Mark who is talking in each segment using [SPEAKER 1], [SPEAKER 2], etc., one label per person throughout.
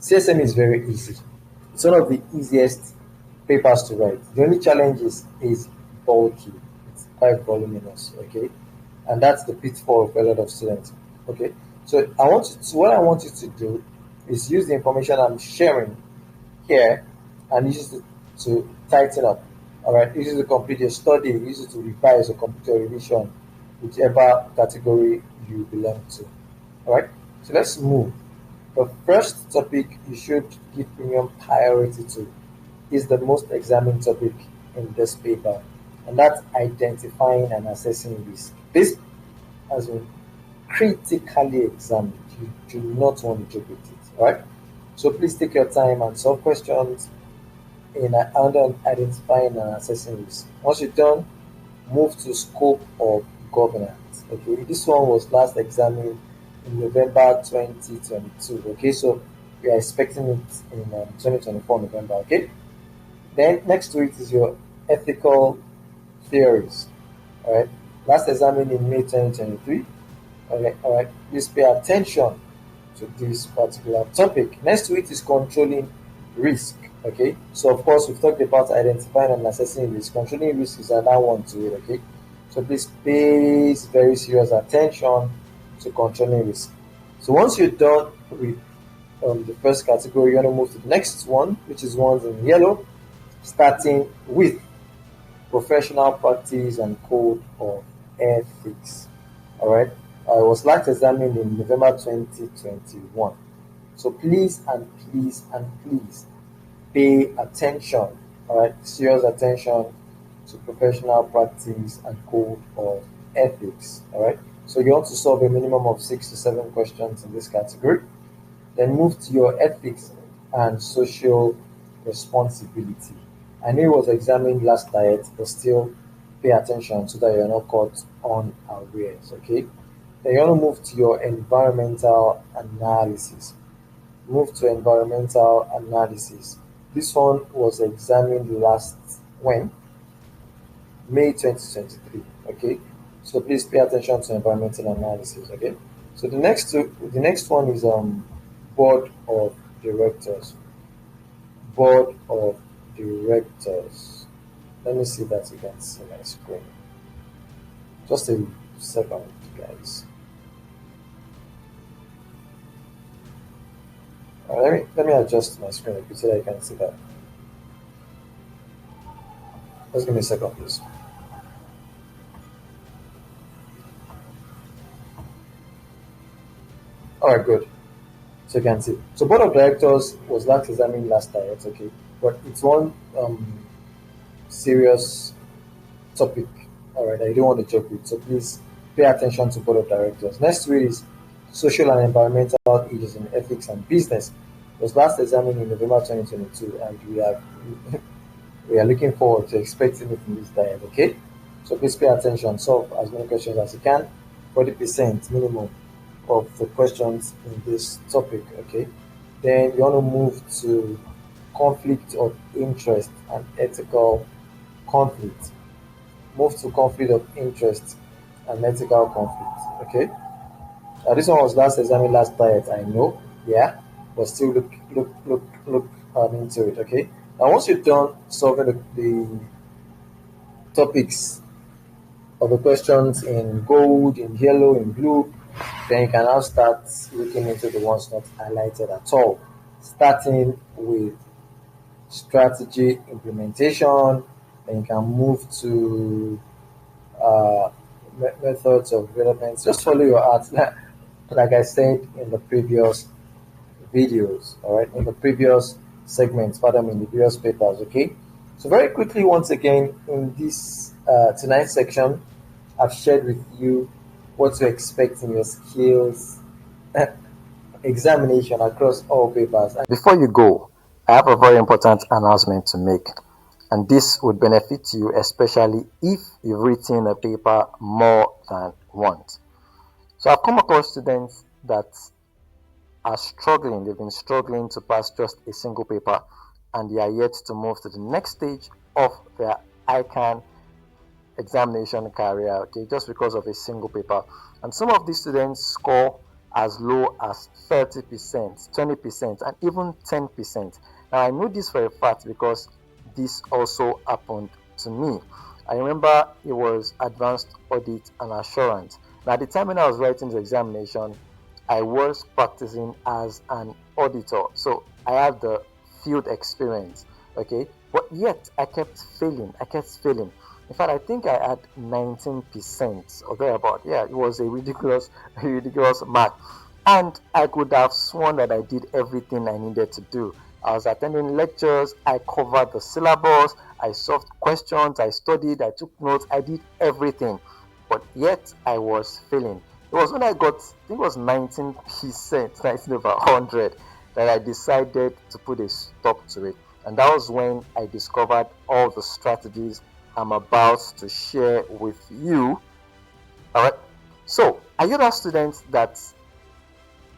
[SPEAKER 1] CSM is very easy. It's one of the easiest papers to write. The only challenge is bulky. It's quite voluminous, okay? And that's the pitfall of a lot of students. Okay. So what I want you to do is use the information I'm sharing here and use it to tighten up. All right. Use it to complete your study, use it to revise or complete your revision, whichever category you belong to. All right. So let's move. The first topic you should give premium priority to is the most examined topic in this paper, and that's identifying and assessing risk. This has been critically examined. You do not want to joke with it. All right. So please take your time and solve questions in under identifying and assessing risk. Once you're done, move to scope of governance. Okay, this one was last examined in November 2022. Okay, so we are expecting it in 2024 November. Okay, then next to it is your ethical theories. All right, last examined in May 2023. All right, please pay attention to this particular topic. Next to it is controlling risk. Okay, so of course we've talked about identifying and assessing risk. Controlling risk is another one to it. Okay, so please pay very serious attention to controlling risk. So once you're done with the first category, you're going to move to the next one, which is ones in yellow, starting with professional practice and code of ethics. All right, I was last examined in November 2021. So please and please and please pay attention, all right, serious attention to professional practice and code of ethics. All right, so you want to solve a minimum of 6 to 7 questions in this category. Then move to your ethics and social responsibility. I know it was examined last diet, but still pay attention so that you're not caught unawares. Okay. Then you want to move to your environmental analysis. Move to environmental analysis. This one was examined last when? May 2023. Okay. So please pay attention to environmental analysis. Okay. So the next one is board of directors. Board of directors. Let me see that you can see my screen. Just a second, guys. Let me adjust my screen a bit so that you can see that. Just give me a second, please. All right, good. So you can see. So board of directors was last examined last time. It's okay, but it's one serious topic. All right, I don't want to joke with. So please pay attention to board of directors. Next week is social and environmental issues in ethics and business. It was last examined in November 2022, and we are looking forward to expecting it in this diet. Okay, so please pay attention. Solve as many questions as you can. 40% minimum of the questions in this topic. Okay, then you want to move to conflict of interest and ethical conflict. Move to conflict of interest and ethical conflict. Okay, this one was last examined last diet. I know, yeah, but still look into it. Okay, now once you're done solving the topics of the questions in gold, in yellow, in blue, then you can now start looking into the ones not highlighted at all, starting with strategy implementation. Then you can move to methods of development. Just follow your art, like I said in the previous videos, all right, in the previous segments, pardon me, in the previous papers. Okay, so very quickly, once again, in this tonight's section, I've shared with you what to expect in your skills examination across all papers. And before you go, I have a very important announcement to make, and this would benefit you especially if you've written a paper more than once. So I've come across students that are struggling, they've been struggling to pass just a single paper, and they are yet to move to the next stage of their ICAN examination career, okay, just because of a single paper. And some of these students score
[SPEAKER 2] as low as 30%, 20%, and even 10%. Now, I know this for a fact because this also happened to me. I remember it was advanced audit and assurance. Now, at the time when I was writing the examination, I was practicing as an auditor, so I had the field experience. Okay, but yet I kept failing. I kept failing. In fact, I think I had 19% or thereabout. Yeah, it was a ridiculous, a ridiculous mark. And I could have sworn that I did everything I needed to do. I was attending lectures, I covered the syllabus, I solved questions, I studied, I took notes, I did everything. But yet I was failing. It was when I got, I think it was 19%, 19 over 100, that I decided to put a stop to it. And that was when I discovered all the strategies I'm about to share with you. All right. So, are you that student that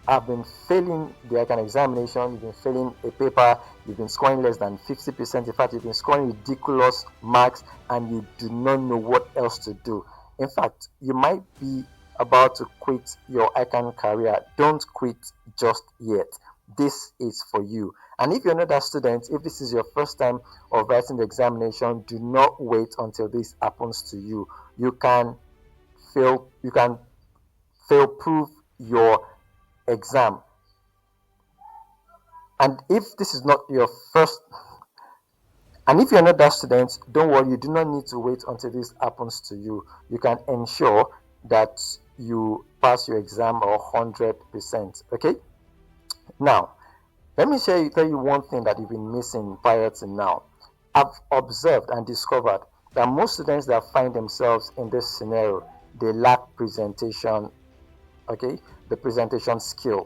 [SPEAKER 2] have been failing the ICAN examination, you've been failing a paper, you've been scoring less than 50%, in fact, you've been scoring ridiculous marks and you do not know what else to do? In fact, you might be about to quit your ICAN career. Don't quit just yet. This is for you. And if you're not that student, if this is your first time of writing the examination, do not wait until this happens to you. You can fail proof your exam. And if this is not your first, and if you're not that student, don't worry, you do not need to wait until this happens to you. You can ensure that you pass your exam 100%. Okay, now let me tell you one thing that you've been missing prior to now. I've observed and discovered that most students that find themselves in this scenario, they lack presentation, okay, the presentation skill.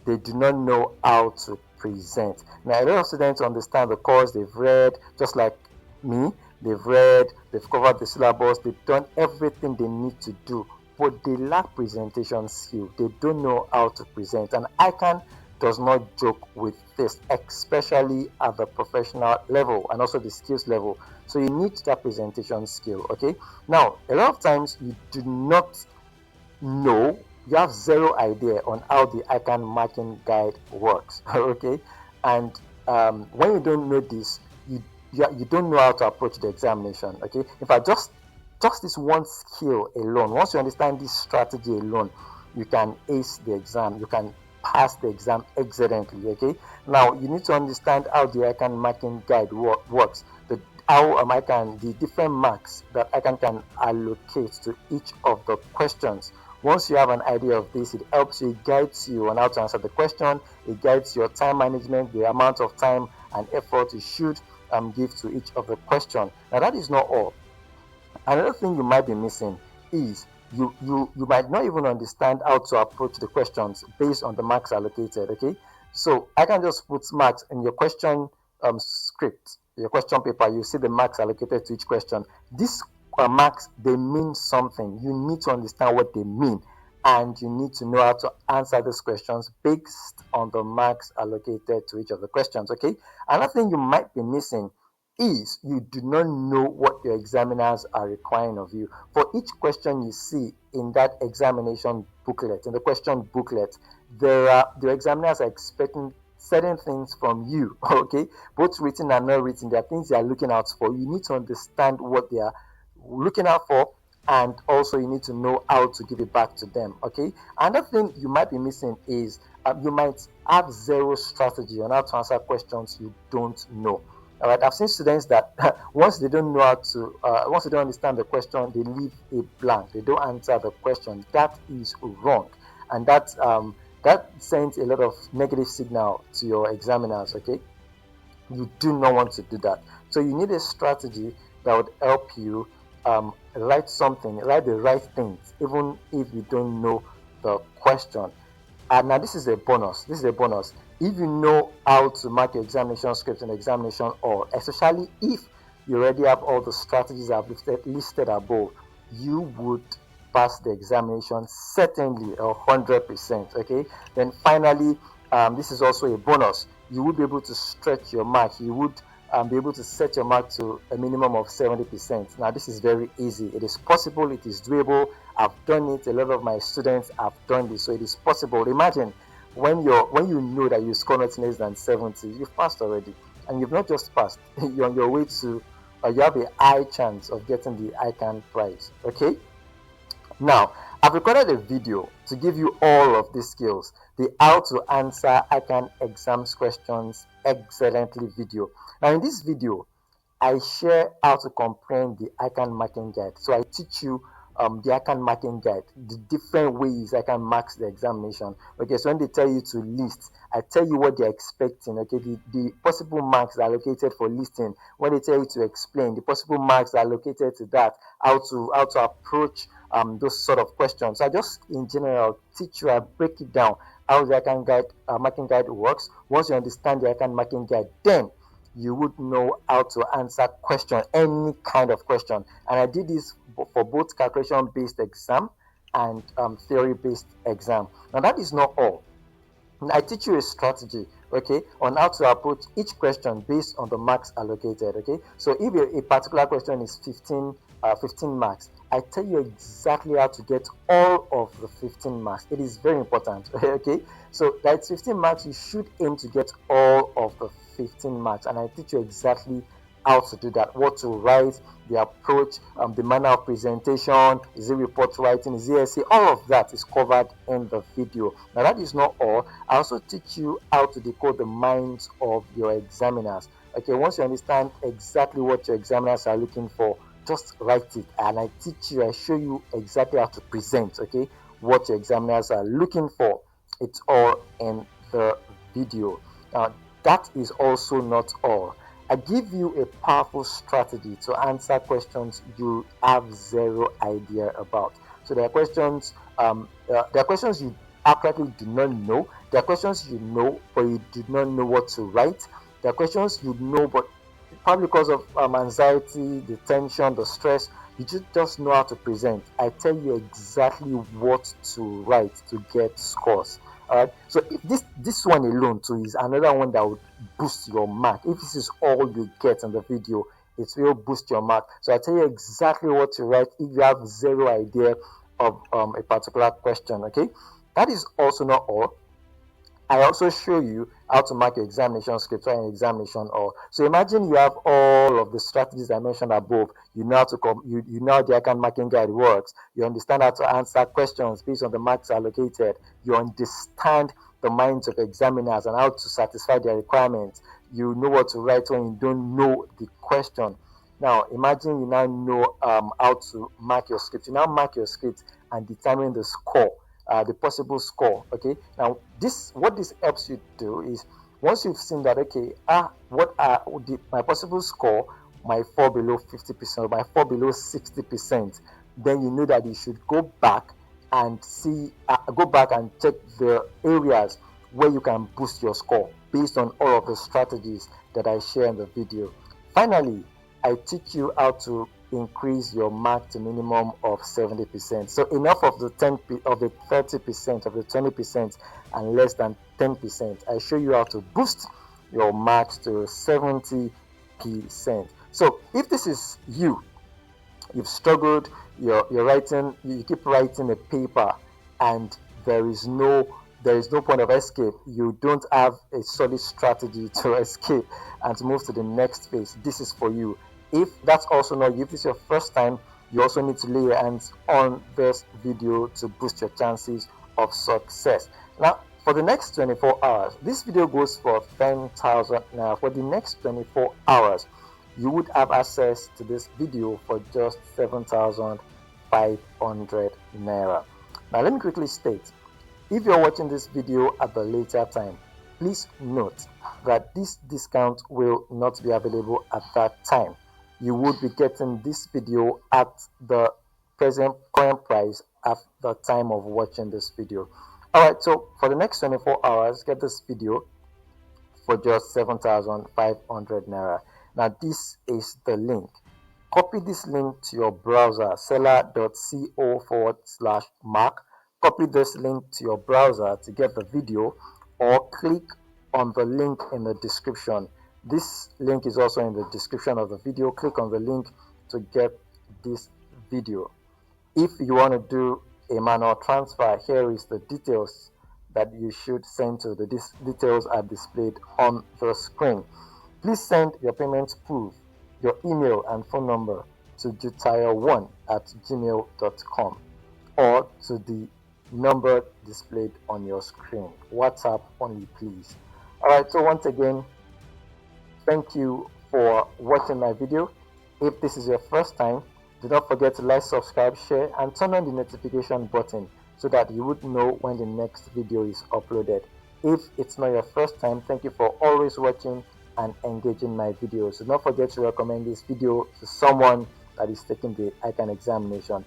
[SPEAKER 2] They do not know how to present. Now, a lot of students understand the course, they've read, just like me, they've read, they've covered the syllabus, they've done everything they need to do, but they lack presentation skill. They don't know how to present. And ICAN does not joke with this, especially at the professional level and also the skills level. So you need that presentation skill, okay? Now, a lot of times you do not know, you have zero idea on how the ICAN marking guide works, okay? And when you don't know this, you don't know how to approach the examination, okay? In fact, just this one skill alone, once you understand this strategy alone, you can ace the exam, you can pass the exam excellently, okay? Now, you need to understand how the ICAN marking guide works, the different marks that ICAN can allocate to each of the questions. Once you have an idea of this, it helps you, it guides you on how to answer the question, it guides your time management, the amount of time and effort you should give to each of the questions. Now, that is not all. Another thing you might be missing is you might not even understand how to approach the questions based on the marks allocated, okay? So I can just put marks in your question script, your question paper. You see the marks allocated to each question. These marks, they mean something. You need to understand what they mean, and you need to know how to answer these questions based on the marks allocated to each of the questions, okay? Another thing you might be missing is you do not know what your examiners are requiring of you. For each question you see in that examination booklet, in the question booklet, the examiners are expecting certain things from you, okay? Both written and not written. There are things they are looking out for. You need to understand what they are looking out for, and also you need to know how to give it back to them, okay? Another thing you might be missing is you might have zero strategy on how to answer questions you don't know. All right, I've seen students that once they don't know how to, once they don't understand the question, they leave a blank. They don't answer the question. That is wrong, and that sends a lot of negative signal to your examiners. Okay, you do not want to do that. So you need a strategy that would help you write the right things, even if you don't know the question. And now this is a bonus. If you know how to mark your examination script and examination, or especially if you already have all the strategies I've listed above, you would pass the examination certainly 100%. Okay. Then finally, this is also a bonus. You would be able to stretch your mark. You would be able to set your mark to a minimum of 70%. Now, this is very easy. It is possible. It is doable. I've done it. A lot of my students have done this, so it is possible. Imagine when you know that you score not less than 70, you've passed already, and you've not just passed. You're on your way to, you have a high chance of getting the ICAN prize. Okay. Now, I've recorded a video to give you all of these skills. The how to answer ICAN exams questions excellently video. Now, in this video, I share how to comprehend the ICAN marking guide. So I teach you the ICAN marking guide, the different ways ICAN marks the examination. Okay, so when they tell you to list, I tell you what they're expecting. Okay, the possible marks that are allocated for listing. When they tell you to explain, the possible marks that are allocated to that, how to approach those sort of questions. So I just in general teach you, I break it down how the ICAN guide marking guide works. Once you understand the ICAN marking guide, then you would know how to answer question, any kind of question. And I did this for both calculation based exam and theory based exam. Now that is not all. I teach you a strategy, okay, on how to approach each question based on the marks allocated. Okay, so if a particular question is 15 marks, I tell you exactly how to get all of the 15 marks. It is very important. Okay, so that's 15 marks. You should aim to get all of the 15 marks, and I teach you exactly how to do that, what to write, the approach, the manner of presentation, is it report writing, is it essay, all of that is covered in the video. Now that is not all. I also teach you how to decode the minds of your examiners. Okay, once you understand exactly what your examiners are looking for, just write it, and I teach you, I show you exactly how to present, okay, what your examiners are looking for. It's all in the video. Now that is also not all. I give you a powerful strategy to answer questions you have zero idea about. So there are questions you accurately do not know. There are questions you know, but you do not know what to write. There are questions you know, but probably because of anxiety, the tension, the stress, you just know how to present. I tell you exactly what to write to get scores. All right. So if this one alone too is another one that would boost your mark. If this is all you get in the video, it will boost your mark. So I tell you exactly what to write if you have zero idea of a particular question. Okay. That is also not all. I also show you how to mark your examination script or an examination or so imagine you have all of the strategies I mentioned above. You know how to you know how the ICAN marking guide works. You understand how to answer questions based on the marks allocated. You understand the minds of examiners and how to satisfy their requirements. You know what to write when you don't know the question. Now imagine you now know how to mark your script. You now mark your script and determine the score. The possible score. Okay, now what this helps you do is once you've seen that, okay, what are my possible score might fall below 50% or might fall below 60%, then you know that you should go back and check the areas where you can boost your score based on all of the strategies that I share in the video. Finally, I teach you how to increase your mark to minimum of 70%. So enough of the 30%, of the 20%, and less than 10%. I show you how to boost your marks to 70%. So if this is you've struggled, you're writing, you keep writing a paper, and there is no point of escape. You don't have a solid strategy to escape and to move to the next phase. This is for you. If that's also not you, if this is your first time, you also need to lay your hands on this video to boost your chances of success. Now, for the next 24 hours, this video goes for 10,000 naira. For the next 24 hours, you would have access to this video for just 7,500 naira. Now, let me quickly state, if you're watching this video at the later time, please note that this discount will not be available at that time. You would be getting this video at the current price at the time of watching this video. Alright, so for the next 24 hours, get this video for just 7,500 naira. Now this is the link. Copy this link to your browser, seller.co/mark. Copy this link to your browser to get the video, or click on the link in the description. This link is also in the description of the video. Click on the link to get this video. If you want to do a manual transfer, here is the details that you should send to. The details are displayed on the screen. Please send your payment proof, your email and phone number to jutire1@gmail.com or to the number displayed on your screen. WhatsApp only, please. All right, so once again, thank you for watching my video. If this is your first time, do not forget to like, subscribe, share, and turn on the notification button so that you would know when the next video is uploaded. If it's not your first time, thank you for always watching and engaging my videos. Do not forget to recommend this video to someone that is taking the ICAN examination.